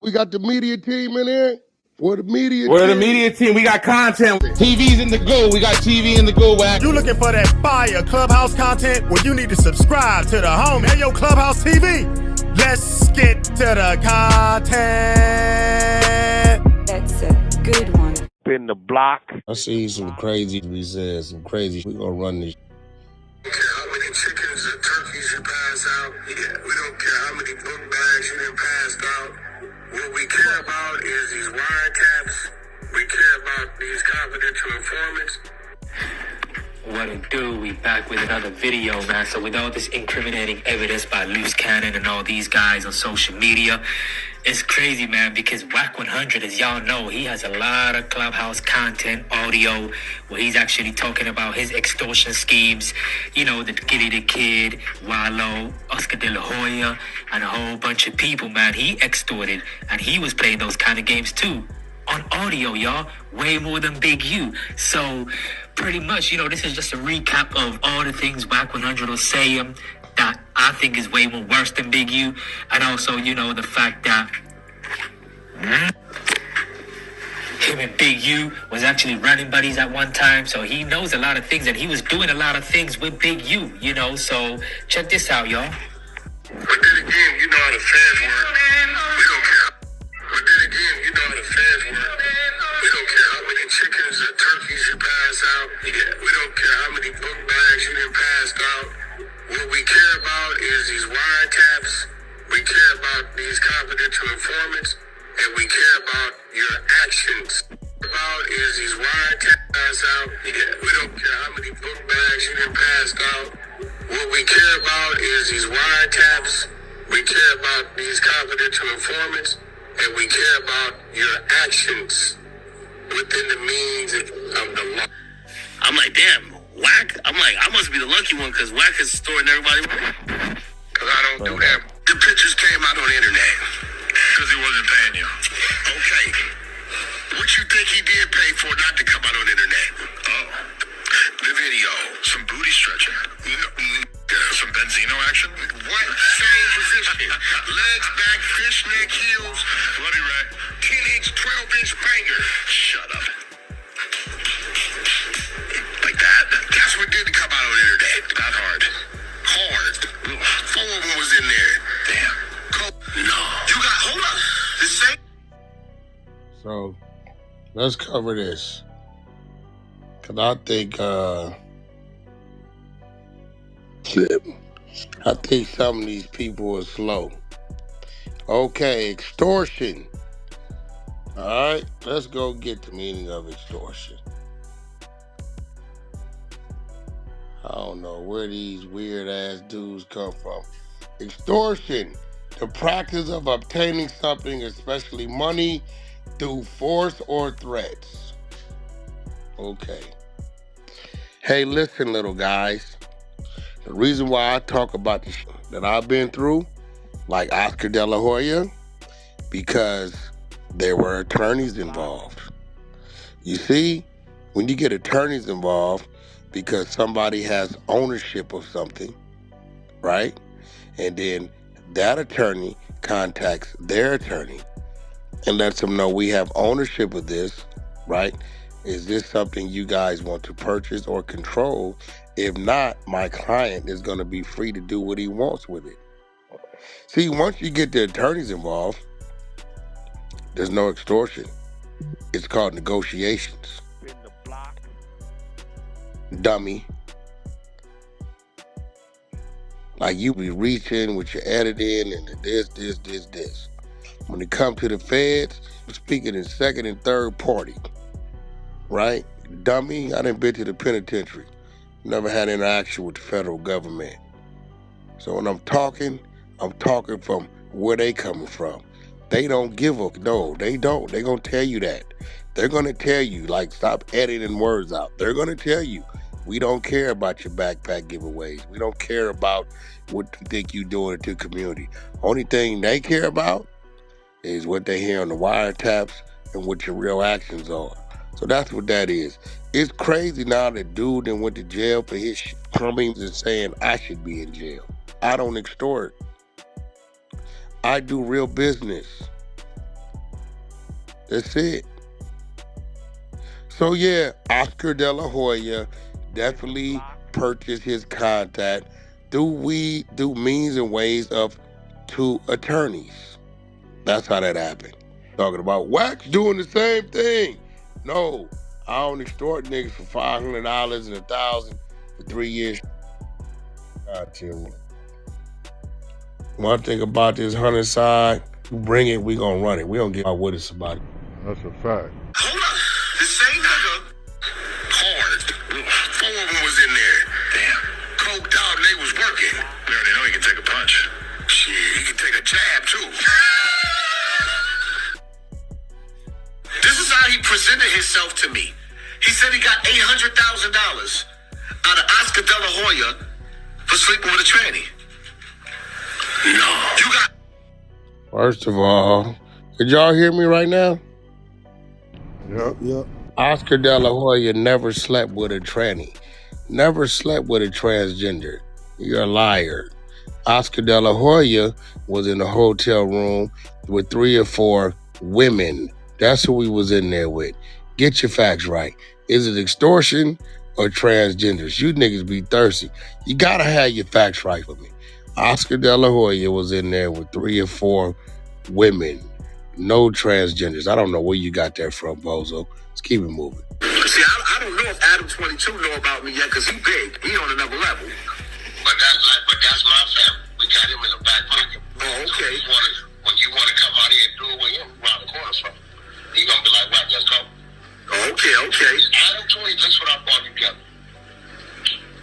We got the media team in here. We're the media We're team. the media team. We got content. TV's in the go. We got TV in the go, Wack. You looking for that fire Clubhouse content? Well, you need to subscribe to the home. Hey, yo, Clubhouse TV. Let's get to the content. That's a good one. Spin the block. I see some crazy, we said some crazy. We gonna run this. We don't care how many chickens or turkeys you pass out. Yeah. We don't care how many book bags you been passed out. What we care about is these wiretaps. We care about these confidential informants. What it do? We back with another video, man. So with all this incriminating evidence by Luce Cannon and all these guys on social media, it's crazy, man, because Wack 100, as y'all know, he has a lot of Clubhouse content, audio, where he's actually talking about his extortion schemes. You know, the Giddy the Kid, Wallow, Oscar De La Hoya, and a whole bunch of people, man. He extorted, and he was playing those kind of games too. On audio, y'all, way more than Big U. So pretty much, you know, this is just a recap of all the things Wack 100 will say that I think is way more worse than Big U. And also, you know, the fact that him and Big U was actually running buddies at one time. So he knows a lot of things, and he was doing a lot of things with Big U, you know. So check this out, y'all. But then again, you know how the feds work. We don't care. But then again, you know how the feds work. We don't care how many chickens or turkeys you pass out. Yeah. We don't care how many book bags you been passed out. What we care about is these wiretaps. We care about these confidential informants. And we care about your actions. About is these wiretaps out. Yeah. We don't care how many book bags you been passed out. What we care about is these wiretaps. We care about these confidential informants. And we care about your actions within the means of the law. I'm like, damn, Wack? I'm like, I must be the lucky one because Wack is storing everybody. Because I don't do that. The pictures came out on the internet. Because he wasn't paying you. Okay. What you think he did pay for not to come out on the internet? Oh. The video. Some booty stretching. Some Benzino action? What? Same position. Legs back, fishneck heels. Bloody rack. 10-inch, 12-inch banger. Shut up. Like that? That's what didn't come out on the internet. Not hard. Hard. 4 of them was in there. Damn. No. You got, hold up. The same. So let's cover this. Cause I think some of these people are slow. Okay, extortion. All right, let's go get the meaning of extortion. I don't know where these weird ass dudes come from. Extortion, the practice of obtaining something, especially money, through force or threats. Okay. Hey, listen, little guys. The reason why I talk about the shit that I've been through, like Oscar De La Hoya, because there were attorneys involved. You see, when you get attorneys involved, because somebody has ownership of something, right? And then that attorney contacts their attorney and lets them know we have ownership of this, right? Is this something you guys want to purchase or control? If not, my client is going to be free to do what he wants with it. See, once you get the attorneys involved, there's no extortion. It's called negotiations. Spin the block. Dummy. Like you be reaching with your editing and this. When it comes to the feds, speaking in second and third party, right? Dummy, I done been to the penitentiary. Never had interaction with the federal government. So when I'm talking from where they coming from. They don't give a, no, they don't. They're going to tell you that. They're going to tell you, like, stop editing words out. They're going to tell you, we don't care about your backpack giveaways. We don't care about what you think you're doing to the community. Only thing they care about is what they hear on the wiretaps and what your real actions are. So that's what that is. It's crazy now that dude that went to jail for his plumbing and saying I should be in jail. I don't extort. I do real business. That's it. So yeah, Oscar De La Hoya definitely purchased his contact through means and ways of 2 attorneys. That's how that happened. Talking about Wack's doing the same thing. No, I don't extort niggas for $500 and $1,000 for 3 years. One thing about this 100 side, you bring it, we gonna run it. We don't give out what it's about. That's a fact. Hold up. The same nigga, hard. 4 of them was in there. Damn. Coked out and they was working. We already know he can take a punch. Shit, he can take a jab too. This is how he presented himself to me. He said he got $800,000 out of Oscar De La Hoya for sleeping with a tranny. No. You got... First of all, could y'all hear me right now? Yep. Oscar De La Hoya never slept with a tranny. Never slept with a transgender. You're a liar. Oscar De La Hoya was in a hotel room with 3 or 4 women. That's who he was in there with. Get your facts right. Is it extortion or transgenders? You niggas be thirsty. You gotta have your facts right for me. Oscar De La Hoya was in there with 3 or 4 women. No transgenders. I don't know where you got that from, Bozo. Let's keep it moving. See, I don't know if Adam 22 know about me yet because he big. He on another level. But that's my family. We got him in the back pocket. Oh, okay. So when you want to come out here and do it with him, around the corner from him, he gonna be like, right, let's go. Okay. Adam 22, that's what I brought together.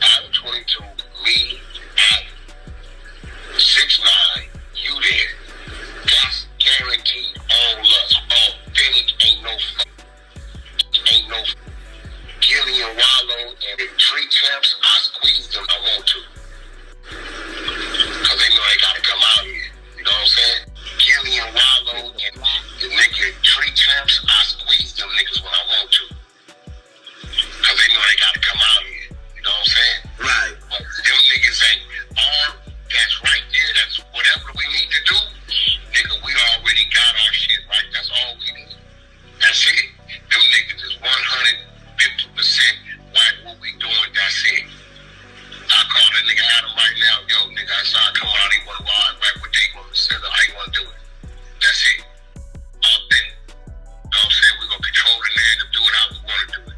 Adam 22, me, Adam, 6'9", you there. That's guaranteed all us. Authentic, ain't no Gillian Wallow and the tree champs. I squeeze them, I want to. Cause they know they gotta come out here. You know what I'm saying? Gillian Wallow and the nigga tree champs, I squeeze them niggas when I want to. Cause they know they gotta come out here. You know what I'm saying? Right. But them niggas ain't armed. That's right there. That's whatever we need to do. Nigga, we already got our shit right. That's all we need. That's it. Them niggas is 150% whack what we doing. That's it. I call that nigga Adam right now. Yo, nigga, I saw come out. He want to ride right with they want to sell it. How you want to do it? That's it. All day. You know what I'm saying? We're going to control the narrative, do it how we want to do it.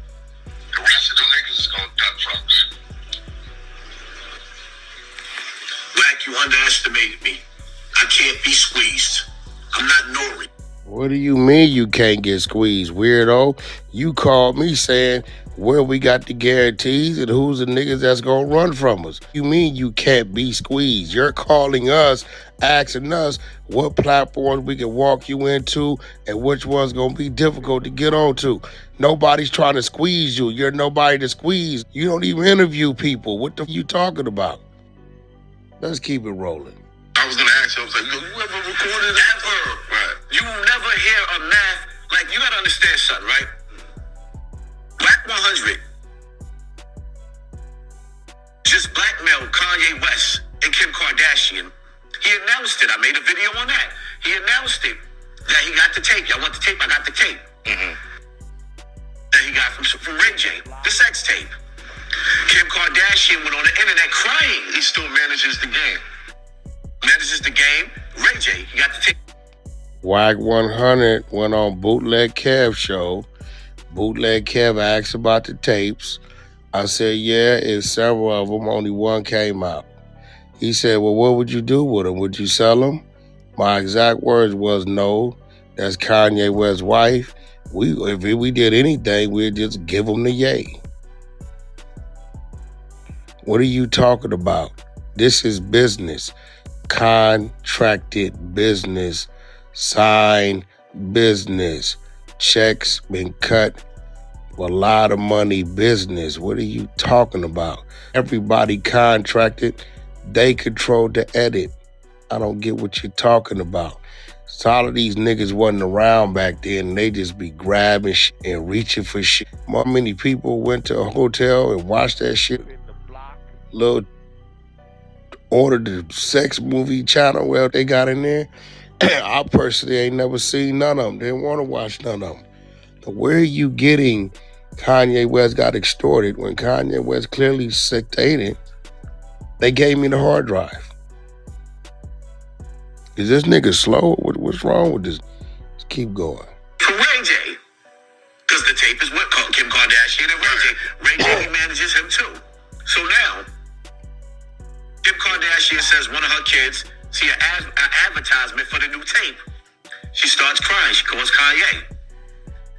The rest of them niggas is going to duck from us. Wack, you underestimated me. I can't be squeezed. I'm not Nori. What do you mean you can't get squeezed, weirdo? You called me saying where we got the guarantees and who's the niggas that's gonna run from us. You mean you can't be squeezed? You're calling us, asking us what platforms we can walk you into and which one's gonna be difficult to get onto. Nobody's trying to squeeze you. You're nobody to squeeze. You don't even interview people. What the f you talking about? Let's keep it rolling. I was gonna ask you, I was like, you ever recorded ever? Right. You will never hear a math, like, you gotta understand something, right? Wack 100 just blackmailed Kanye West and Kim Kardashian. He announced it. I made a video on that. He announced it, that he got the tape. Y'all want the tape? I got the tape. That he got from Ray J, the sex tape. Kim Kardashian went on the internet crying. He still manages the game. Ray J, he got the tape. Wack 100 went on Bootleg Kev show. Bootleg Kev asked about the tapes. I said, yeah, it's several of them. Only one came out. He said, well, what would you do with them? Would you sell them? My exact words was, no. That's Kanye West's wife. If we did anything, we'd just give them the yay. What are you talking about? This is business. Contracted business. Signed business. Checks been cut. A lot of money business. What are you talking about? Everybody contracted. They controlled the edit. I don't get what you're talking about. So all of these niggas wasn't around back then, and they just be grabbing shit and reaching for shit. How many people went to a hotel and watched that shit? Ordered the sex movie channel where they got in there. I personally ain't never seen none of them. Didn't want to watch none of them. But where are you getting Kanye West got extorted when Kanye West clearly stated they gave me the hard drive? Is this nigga slow? What's wrong with this? Let's keep going. For Ray J, because the tape is what Kim Kardashian and Ray J. Ray J, he manages him too. So now, Kim Kardashian says one of her kids see an advertisement for the new tape. She starts crying. She calls Kanye.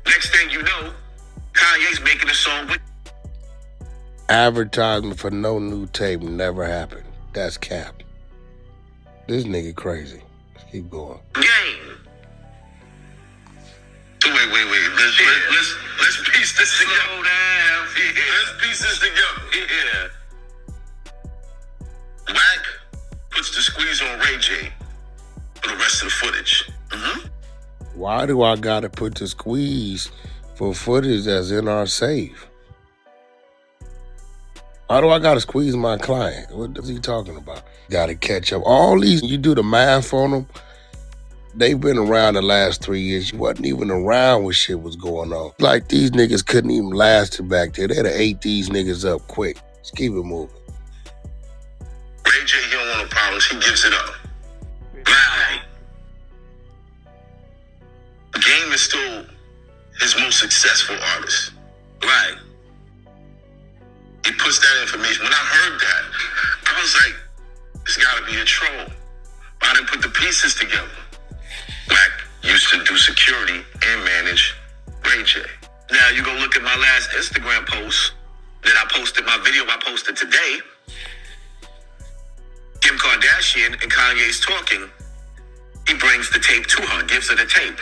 Next thing you know, Kanye's making a song with. Advertisement for no new tape never happened. That's cap. This nigga crazy. Let's keep going. Game. Wait. Let's piece this together. Slow down. Yeah. Let's piece this together. Yeah. Wack puts the squeeze on Ray J for the rest of the footage. Why do I gotta put the squeeze for footage that's in our safe? Why do I gotta squeeze my client? What is he talking about? Gotta catch up. All these, you do the math on them, they've been around the last 3 years. You wasn't even around when shit was going on. Like these niggas couldn't even last it back there. They'd have ate these niggas up quick. Let's keep it moving. Ray J, he don't want no problems. He gives it up. Right. Game is still his most successful artist. Right. He puts that information. When I heard that, I was like, it's gotta be a troll. But I didn't put the pieces together. Wack used to do security and manage Ray J. Now you go look at my last Instagram post that I posted, my video I posted today. Kim Kardashian and Kanye's talking. He brings the tape to her, gives her the tape.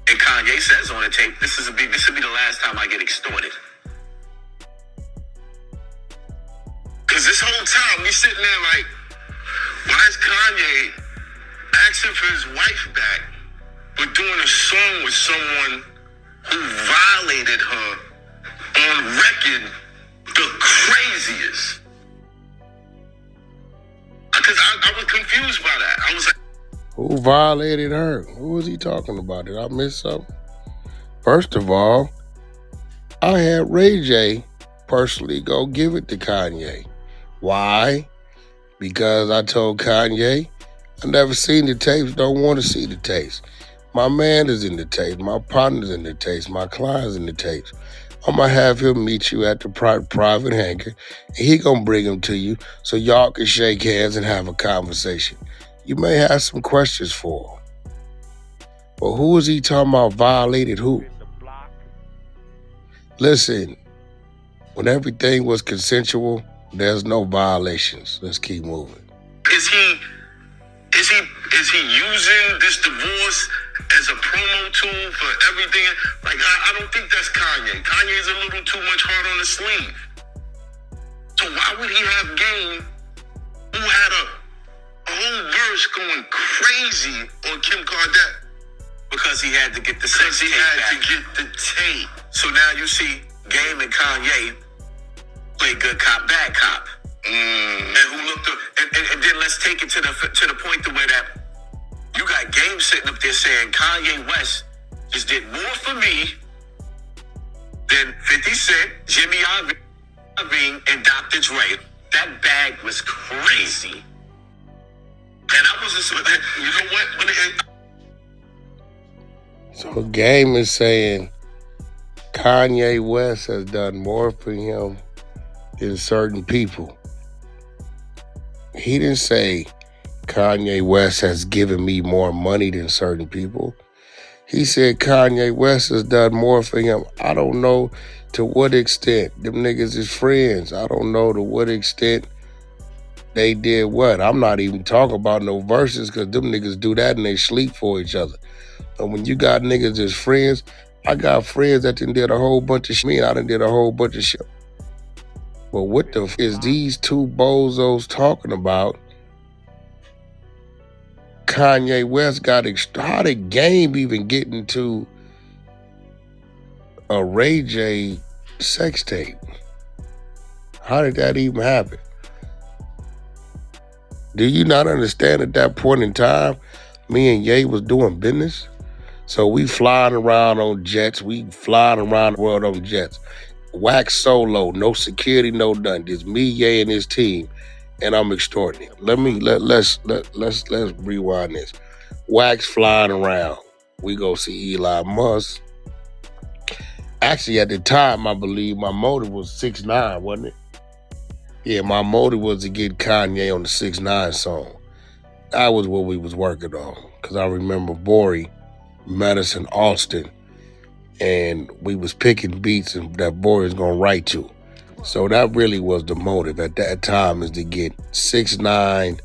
And Kanye says on the tape, this will be the last time I get extorted. Cause this whole time we sitting there like, why is Kanye asking for his wife back, but doing a song with someone who violated her on record the craziest? Because I was confused by that. I was like, who violated her? Who was he talking about? Did I miss something? First of all, I had Ray J personally go give it to Kanye. Why? Because I told Kanye, I never seen the tapes, don't want to see the tapes. My man is in the tapes, my partner's in the tapes, my client's in the tapes. I'm going to have him meet you at the private hangar, and he going to bring him to you so y'all can shake hands and have a conversation. You may have some questions for him. But who is he talking about violated who? Listen, when everything was consensual, there's no violations. Let's keep moving. Is he using this divorce as a promo tool for everything? Like, I don't think that's Kanye. Kanye's a little too much hard on the sleeve. So why would he have Game, who had a whole verse going crazy on Kim Kardashian? Because he had to get the sex tape back. He had to get the tape. So now you see Game and Kanye play good cop, bad cop. And who looked up, and then let's take it to the point to where that you got Game sitting up there saying Kanye West just did more for me than 50 Cent, Jimmy Iovine, and Dr. Dre. That bag was crazy. And I was just, you know what? So Game is saying Kanye West has done more for him than certain people. He didn't say Kanye West has given me more money than certain people. He said Kanye West has done more for him. I don't know to what extent. Them niggas is friends. I don't know to what extent they did what. I'm not even talking about no verses because them niggas do that and they sleep for each other. And when you got niggas as friends, I got friends that done did a whole bunch of shit. Me and I done did a whole bunch of shit. But what the f is these two bozos talking about? Kanye West got how did Game even get into a Ray J sex tape? How did that even happen? Do you not understand at that point in time Me and Ye was doing business. So we flying around on jets. We flying around the world on jets. Wack solo, no security, no nothing. Just me, Ye, and his team, and I'm extorting him. Let's rewind this. Wack's flying around. We go see Elon Musk. Actually, at the time, I believe my motive was 6ix9ine, wasn't it? Yeah, my motive was to get Kanye on the 6ix9ine song. That was what we was working on. Because I remember Bori met us in Austin, and we was picking beats and that Bori was going to write to. So that really was the motive at that time, is to get 6ix9ine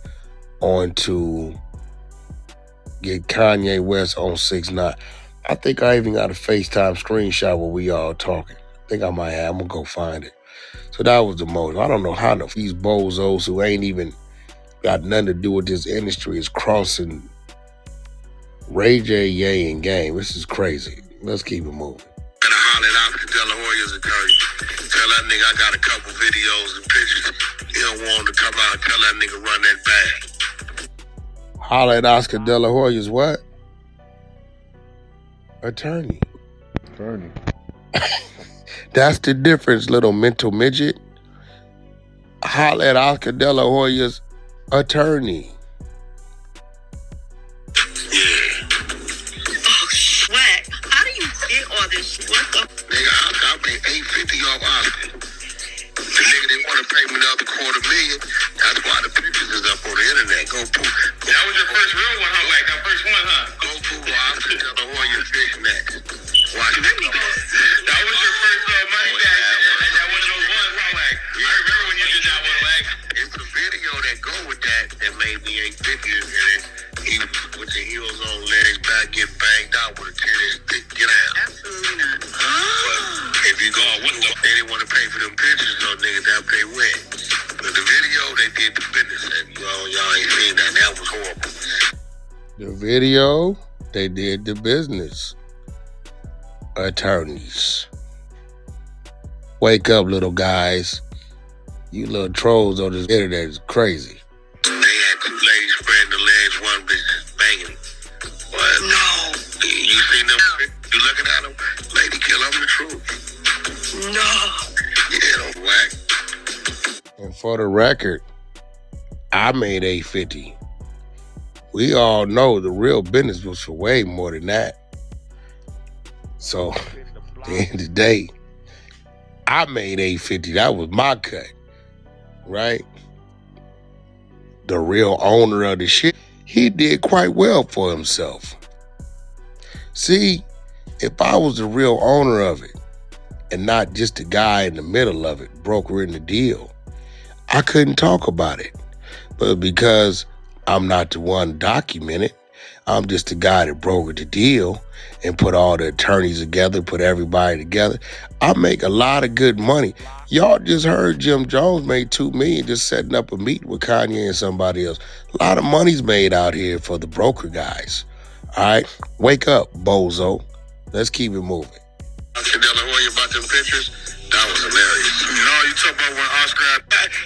onto, get Kanye West on 6ix9ine. I think I even got a FaceTime screenshot where we all talking. I think I might have. I'm going to go find it. So that was the motive. I don't know how these bozos who ain't even got nothing to do with this industry is crossing Ray J, Ye, and Game. This is crazy. Let's keep it moving. And I hollered out to De La Hoya's attorney. Tell that nigga I got a couple videos and pictures. He don't want him to come out and tell that nigga run that bag. Holler at Oscar De La Hoya's what? Attorney. That's the difference, little mental midget. Holler at Oscar De La Hoya's attorney. Wack, how do you get all this shit? What the? Nigga, I made $850 off Oscar. The nigga didn't want to pay me the other $250,000. That's why the pictures is up on the internet. Go prove. That was your first real one, huh? Wack, that first one, huh? Go prove Oscar De La Hoya fish neck. Watch it. That was your first money bag. That one of those ones, huh, Wack? I remember when you did that one, Wack. It's the video that go with that made me $850, and then he with the heels on, legs back, get banged out with a 10-inch stick. Get out. Absolutely not. But if you go, they didn't want to pay for them pictures, so nigga, that they win. But the video, they did the business, and y'all ain't seen that. That was horrible. The video, they did the business. Attorneys. Wake up, little guys. You little trolls on this internet is crazy. They had two ladies spreading the legs, one bitch just banging. What? No. You seen them? You looking at them? Lady kill, I'm the truth. No. Yeah, don't Wack. And for the record, I made $850. We all know the real business was for way more than that. So, at the end of the day, I made $850. That was my cut, right? The real owner of the shit, he did quite well for himself. See, if I was the real owner of it and not just the guy in the middle of it, brokering the deal, I couldn't talk about it. But because I'm not the one documented, I'm just the guy that brokered the deal and put all the attorneys together, put everybody together. I make a lot of good money. Y'all just heard Jim Jones made $2 million just setting up a meeting with Kanye and somebody else. A lot of money's made out here for the broker guys. All right, wake up, bozo. Let's keep it moving. Oscar De La Hoya about them pictures, that was hilarious. No, you talk about when Oscar,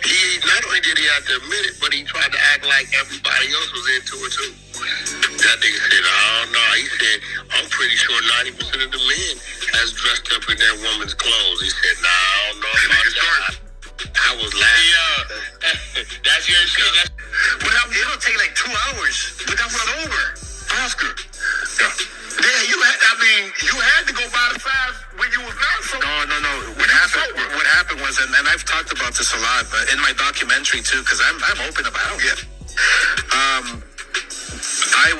he not only did he have to admit it, but he tried to act like everybody else was into it too. That nigga said, oh no, he said, I'm pretty sure 90% of the men has dressed up in their woman's clothes. He said, no, I don't know about that. I was laughing. Yeah, that's your shit. It'll take like 2 hours, but that was over. Oscar. Yeah, you had to go by the side when you was not so. No. What happened was, and I've talked about this a lot, but in my documentary too, because I'm open about it. Yeah. I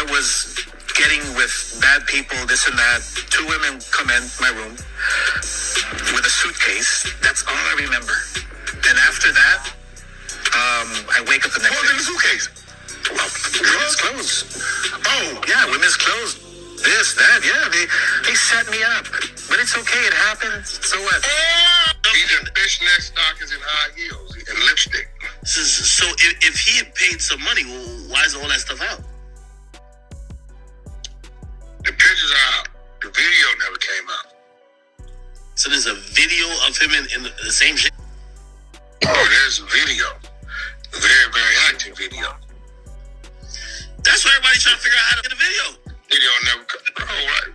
was getting with bad people, this and that. 2 women come in my room with a suitcase. That's all I remember. And after that, I wake up the next day. What's in the suitcase? Women's clothes. Oh, yeah, women's clothes. This, that, yeah. They set me up. But it's okay, it happens. So what? He's in fishnet stockings and high heels and lipstick. So if he had paid some money, why is all that stuff out? The pictures are out. The video never came out. So there's a video of him in the same shit? Oh, there's a video. A very, very active video. That's So everybody's trying to figure out how to get a video. Video never come. All right.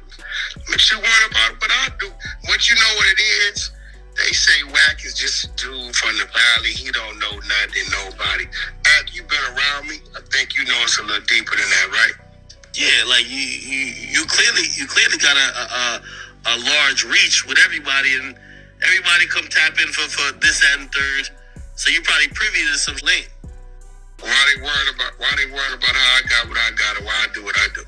What you worry about what I do? What you know what it is? They say Wack is just a dude from the valley. He don't know nothing, nobody. After you been around me, I think you know it's a little deeper than that, right? Yeah, like you clearly got a large reach with everybody, and everybody come tap in for this, that, and third. So you probably privy to some link. Why they worried about how I got what I got and why I do what I do?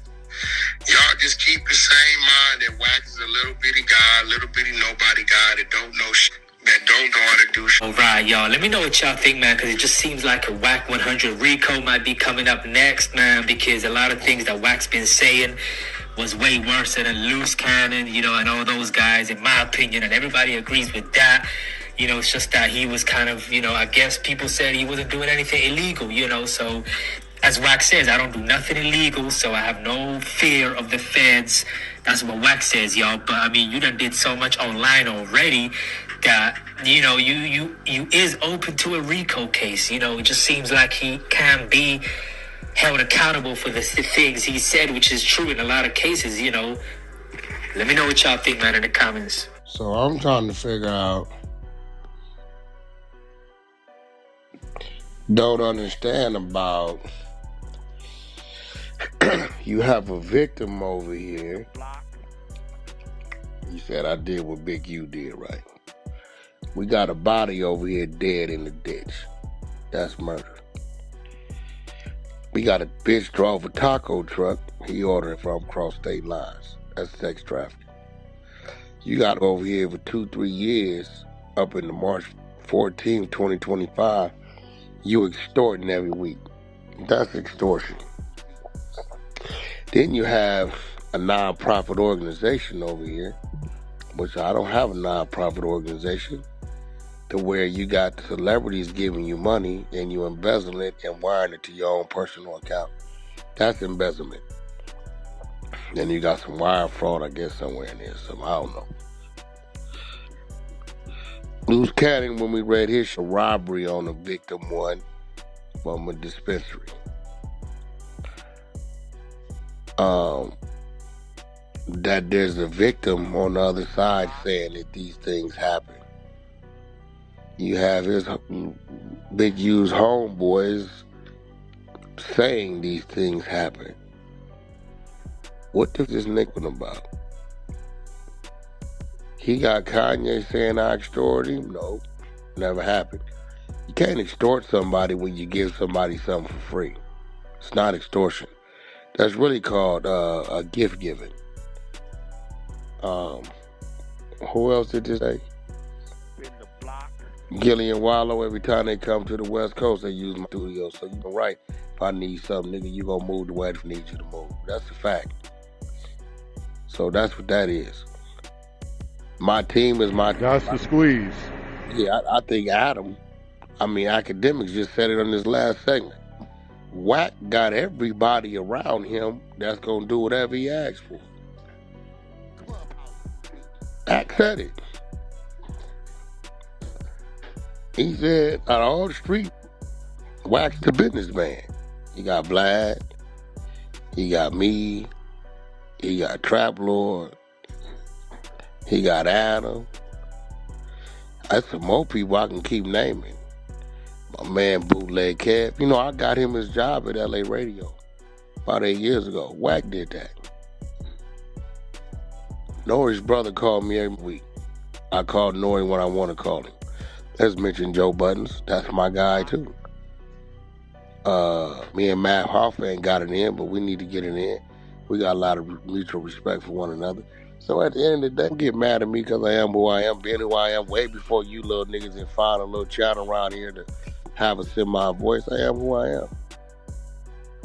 Y'all just keep the same mind that Wack is a little bitty guy, little bitty nobody guy that don't know shit, that don't know how to do shit. All right, y'all. Let me know what y'all think, man, because it just seems like a Wack 100 RICO might be coming up next, man, because a lot of things that Wack's been saying was way worse than Luce Cannon, you know, and all those guys, in my opinion, and everybody agrees with that. You know, it's just that he was kind of, you know, I guess people said he wasn't doing anything illegal, you know, so as Wack says, I don't do nothing illegal, so I have no fear of the feds. That's what Wack says, y'all. But I mean, you done did so much online already that, you know, you is open to a RICO case. You know, it just seems like he can be held accountable for the things he said, which is true in a lot of cases, you know. Let me know what y'all think, man, in the comments. So I'm trying to figure out, don't understand about, you have a victim over here. You said I did what Big U did, right? We got a body over here dead in the ditch. That's murder. We got a bitch drove a taco truck. He ordered it from across state lines. That's sex trafficking. You got over here for 2-3 years, up into March 14th, 2025. You extorting every week. That's extortion. Then you have a non-profit organization over here, which I don't have a non-profit organization, to where you got celebrities giving you money and you embezzle it and wiring it to your own personal account. That's embezzlement. Then you got some wire fraud, I guess, somewhere in there. I don't know. Luce Cannon, when we read his robbery on a victim one from a dispensary. That there's a victim on the other side saying that these things happen. You have his Big U's homeboys saying these things happen. What is this nigga about? He got Kanye saying I extorted him? No, never happened. You can't extort somebody when you give somebody something for free. It's not extortion. That's really called a gift giving. Who else did this say? Gillian Wallow, every time they come to the West Coast, they use my studio. So you can write, if I need something, nigga, you gonna move the way I need you to move. That's a fact. So that's what that is. My team is my... That's the squeeze. Yeah, I think Akademiks just said it on this last segment. Wack got everybody around him that's gonna do whatever he asks for. Wack said it. He said, out of all the street, Wack's the businessman. He got Vlad, he got me, he got Trap Lord, he got Adam. That's some more people I can keep naming. My man Bootleg Kev. You know, I got him his job at LA Radio about 8 years ago. Wack did that. Nori's brother called me every week. I called Nori when I want to call him. Let's mention Joe Buttons. That's my guy too. Me and Matt Hoff ain't got it in, but we need to get it in. We got a lot of mutual respect for one another. So at the end of the day, don't get mad at me because I am who I am, being who I am, way before you little niggas and find a little channel around here to have a semi voice. I am who I am.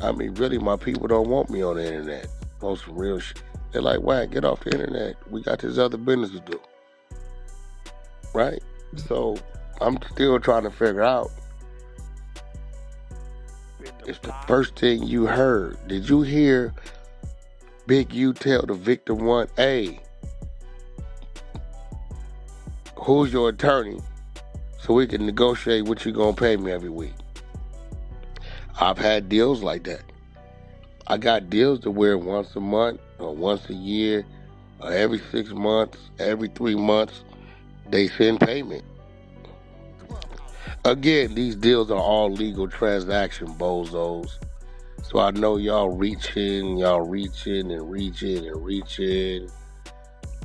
I mean, really, my people don't want me on the internet. On some real shit. They're like, Wack, get off the internet. We got this other business to do. Right? So I'm still trying to figure out, it's the first thing you heard. Did you hear Big U tell the victim one, hey, who's your attorney so we can negotiate what you're going to pay me every week? I've had deals like that. I got deals to wear once a month or once a year or every 6 months, every 3 months. They send payment. Again, these deals are all legal transaction, bozos. So I know y'all reaching and reaching.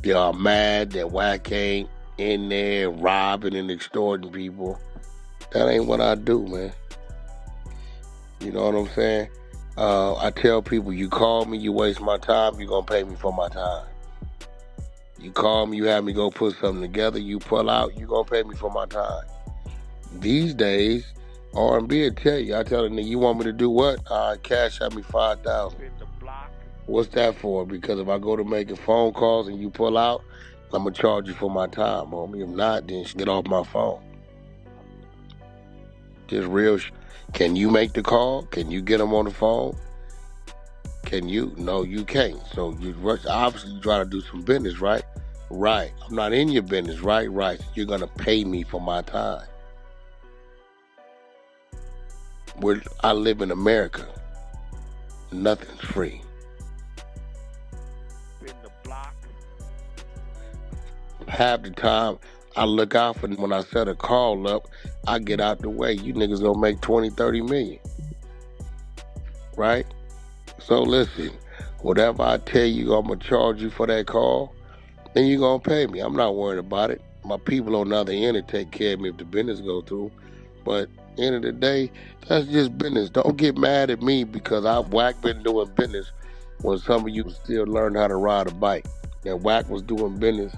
Y'all mad that Wack ain't in there robbing and extorting people. That ain't what I do, man. You know what I'm saying? I tell people, you call me, you waste my time, you're going to pay me for my time. You call me, you have me go put something together, you pull out, you're going to pay me for my time. These days, R&B will tell you, I tell them, you want me to do what? Cash out me $5,000. What's that for? Because if I go to making phone calls and you pull out, I'm going to charge you for my time, homie. If not, then get off my phone. Just real Can you make the call? Can you get them on the phone? Can you? No, you can't. So you obviously try to do some business, right? Right. I'm not in your business, right? Right. So you're going to pay me for my time. I live in America. Nothing's free. Half the time, I look out for when I set a call up, I get out the way. You niggas gonna make 20, 30 million. Right? So listen, whatever I tell you, I'm gonna charge you for that call, then you gonna pay me. I'm not worried about it. My people on the other end will take care of me if the business go through. But end of the day, that's just business. Don't get mad at me because Wack been doing business when some of you still learn how to ride a bike. And Wack was doing business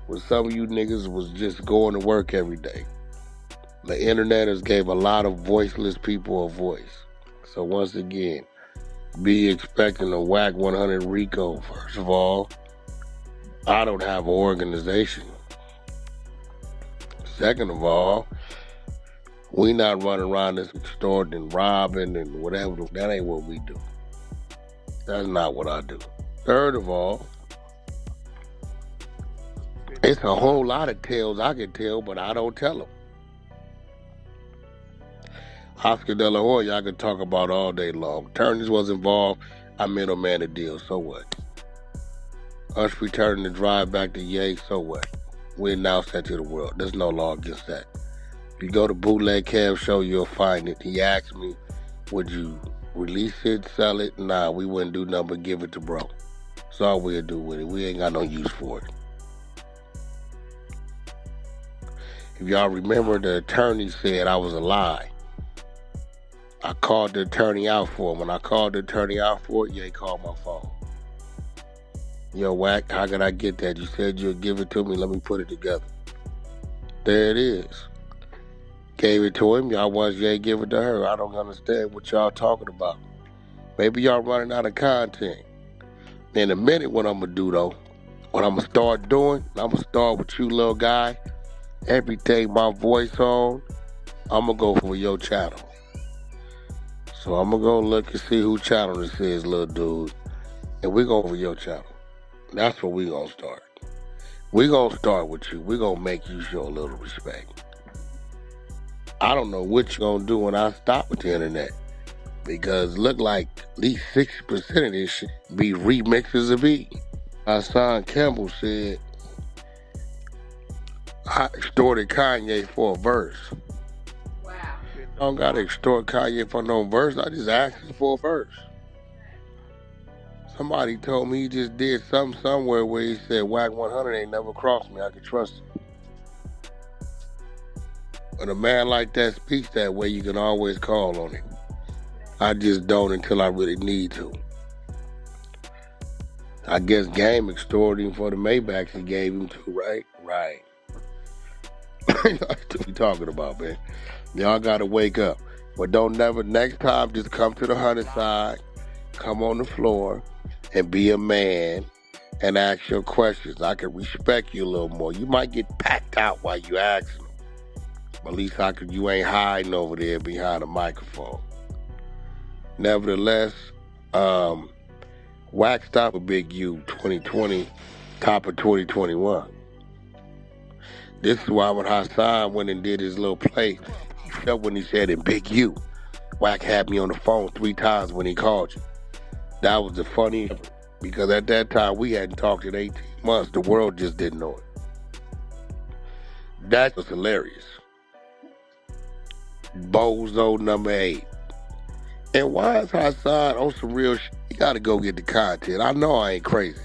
when some of you niggas was just going to work every day. The internet has gave a lot of voiceless people a voice. So once again, be expecting a Wack 100 RICO. First of all, I don't have an organization. Second of all, we not running around this extorting and robbing and whatever. That ain't what we do. That's not what I do. Third of all, it's a whole lot of tales I can tell, but I don't tell them. Oscar De La Hoya, I could talk about all day long. Attorneys was involved. I middleman the deal. So what? Us returning the drive back to Ye. So what? We announced that to the world. There's no law against that. If you go to Bootleg Cab Show, you'll find it. He asked me, would you release it, sell it? Nah, we wouldn't do nothing but give it to bro. That's all we'll do with it. We ain't got no use for it. If y'all remember, the attorney said I was a lie. I called the attorney out for him. When I called the attorney out for it, he called my phone. Yo, Wack, how could I get that? You said you'd give it to me. Let me put it together. There it is. Gave it to him. Y'all want Jay give it to her. I don't understand what y'all talking about. Maybe y'all running out of content. In a minute, what I'm going to do, though, what I'm going to start doing, I'm going to start with you, little guy. Everything my voice on, I'm going to go for your channel. So I'm going to go look and see who channel this is, little dude. And we're going for your channel. That's where we're going to start. We're going to start with you. We're going to make you show a little respect. I don't know what you're going to do when I stop with the internet. Because look like at least 60% of this shit be remixes of beat. Hassan Campbell said, I extorted Kanye for a verse. Wow. I don't got to extort Kanye for no verse. I just asked him for a verse. Somebody told me he just did something somewhere where he said, Wack 100 ain't never crossed me. I can trust him. When a man like that speaks that way, you can always call on him. I just don't until I really need to. I guess Game extorted him for the Maybachs he gave him to, right? Right. That's what we talking about, man. Y'all gotta wake up. But don't never, next time, just come to the 100 side, come on the floor, and be a man and ask your questions. I can respect you a little more. You might get packed out while you asking them. But at least you ain't hiding over there behind a microphone. Nevertheless, Wack stopped a Big U 2020, top of 2021. This is why when Hassan went and did his little play, he felt when he said in Big U, Wack had me on the phone 3 times when he called you. That was the funniest because at that time we hadn't talked in 18 months. The world just didn't know it. That was hilarious. Bozo number 8. And why is Hassan on some real shit? You gotta go get the content. I know I ain't crazy.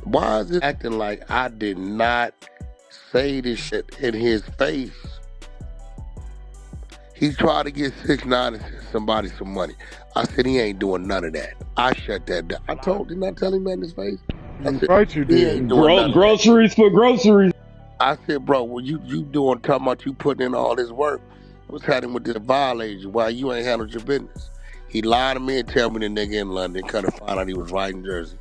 Why is it acting like I did not say this shit in his face? He tried to get 6ix9ine and send somebody some money. I said he ain't doing none of that. I shut that down. Didn't I tell him that in his face? I said, Right, you he ain't doing none of that. Groceries for groceries. I said, bro, what you talking about you putting in all this work? What's happening with this violation? Why you ain't handled your business? He lied to me and tell me the nigga in London kind of found out he was right in Jersey.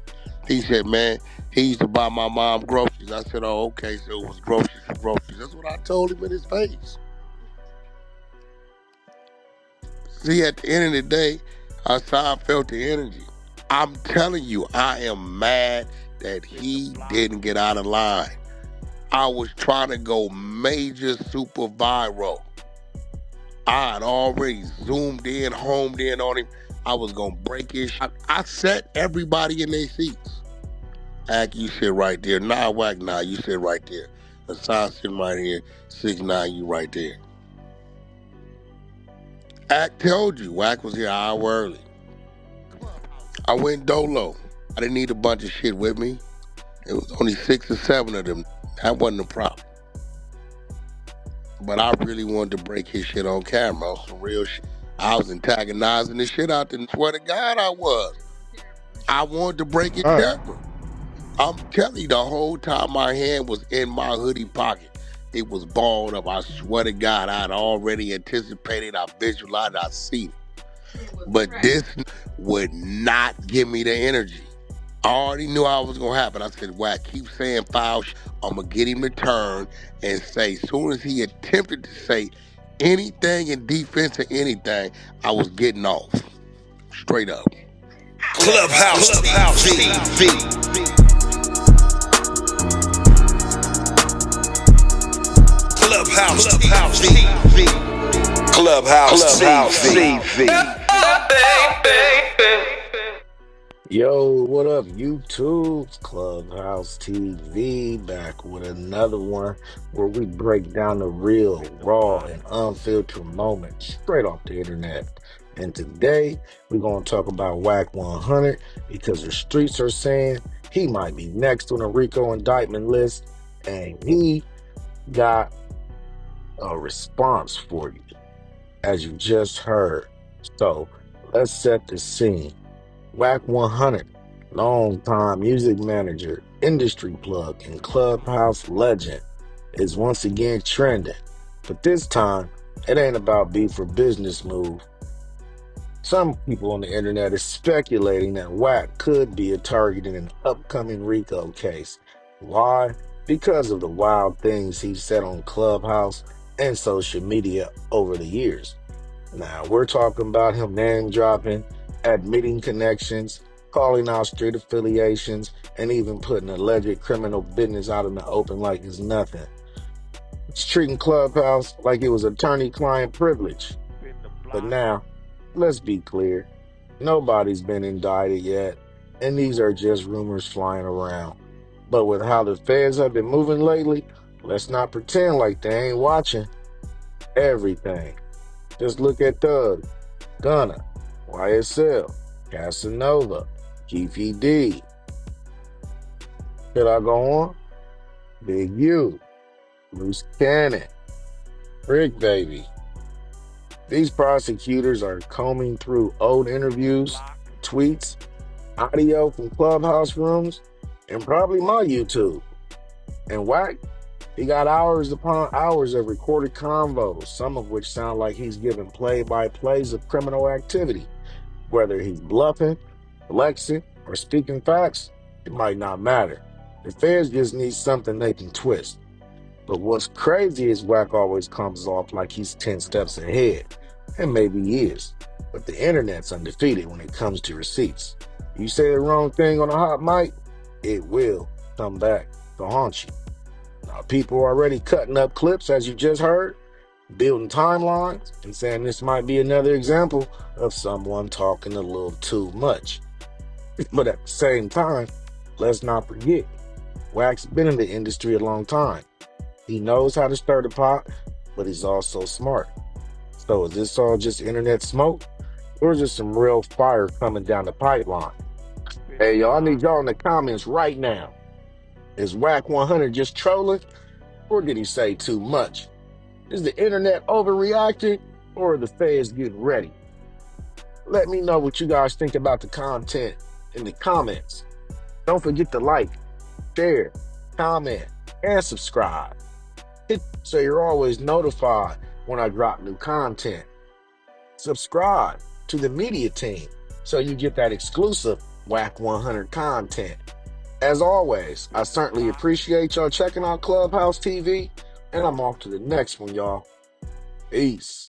He said, man, he used to buy my mom groceries. I said, oh, okay, so it was groceries for groceries. That's what I told him in his face. See, at the end of the day, Hassan felt the energy. I'm telling you, I am mad that he didn't get out of line. I was trying to go major super viral. I had already zoomed in, homed in on him. I was going to break his shot. I set everybody in their seats. Ak, you sit right there. Nah, Wack, nah, you sit right there. Hassan sitting right here. 6ix9ine, you right there. Ak told you, Wack was here an hour early. I went dolo. I didn't need a bunch of shit with me. It was only 6 or 7 of them. That wasn't a problem. But I really wanted to break his shit on camera. Some real shit. I was antagonizing the shit out there. Swear to God I was. I wanted to break his camera. I'm telling you, the whole time my hand was in my hoodie pocket. It was balled up. I swear to God, I'd already anticipated, I visualized, I seen it. But this would not give me the energy. I already knew I was going to happen. I said, Wack, keep saying foul shit. I'm going to get him to turn and say, as soon as he attempted to say anything in defense of anything, I was getting off. Straight up. Clubhouse TV. Clubhouse TV. Yo, what up, YouTube? Clubhouse TV, back with another one where we break down the real, raw, and unfiltered moments straight off the internet. And today, we're going to talk about Wack 100 because the streets are saying he might be next on the RICO indictment list, and he got a response for you, as you just heard. So, let's set the scene. Wack 100, longtime music manager, industry plug, and Clubhouse legend, is once again trending. But this time, it ain't about beef or business move. Some people on the internet are speculating that Wack could be a target in an upcoming RICO case. Why? Because of the wild things he's said on Clubhouse and social media over the years. Now, we're talking about him name dropping, admitting connections, calling out street affiliations, and even putting alleged criminal business out in the open like it's nothing. It's treating Clubhouse like it was attorney-client privilege. But now, let's be clear, nobody's been indicted yet, and these are just rumors flying around. But with how the feds have been moving lately, let's not pretend like they ain't watching everything. Just look at Thug, Gunna, YSL, Casanova, Keefy D. Should I go on? Big U, Luce Cannon, Rick Baby. These prosecutors are combing through old interviews, tweets, audio from Clubhouse rooms, and probably my YouTube. And Wack, he got hours upon hours of recorded convos, some of which sound like he's giving play-by-plays of criminal activity. Whether he's bluffing, flexing, or speaking facts, it might not matter. The feds just need something they can twist. But what's crazy is Wack always comes off like he's 10 steps ahead. And maybe he is. But the internet's undefeated when it comes to receipts. You say the wrong thing on a hot mic, it will come back to haunt you. Now, people are already cutting up clips, as you just heard, building timelines, and saying this might be another example of someone talking a little too much. But at the same time, let's not forget, Wack's been in the industry a long time. He knows how to stir the pot, but he's also smart. So is this all just internet smoke? Or is there some real fire coming down the pipeline? Hey, y'all, I need y'all in the comments right now. Is Wack 100 just trolling? Or did he say too much? Is the internet overreacting? Or are the feds getting ready? Let me know what you guys think about the content in the comments. Don't forget to like, share, comment, and subscribe. Hit so you're always notified when I drop new content. Subscribe to the media team so you get that exclusive Wack 100 content. As always, I certainly appreciate y'all checking out Clubhouse TV, and I'm off to the next one, y'all. Peace.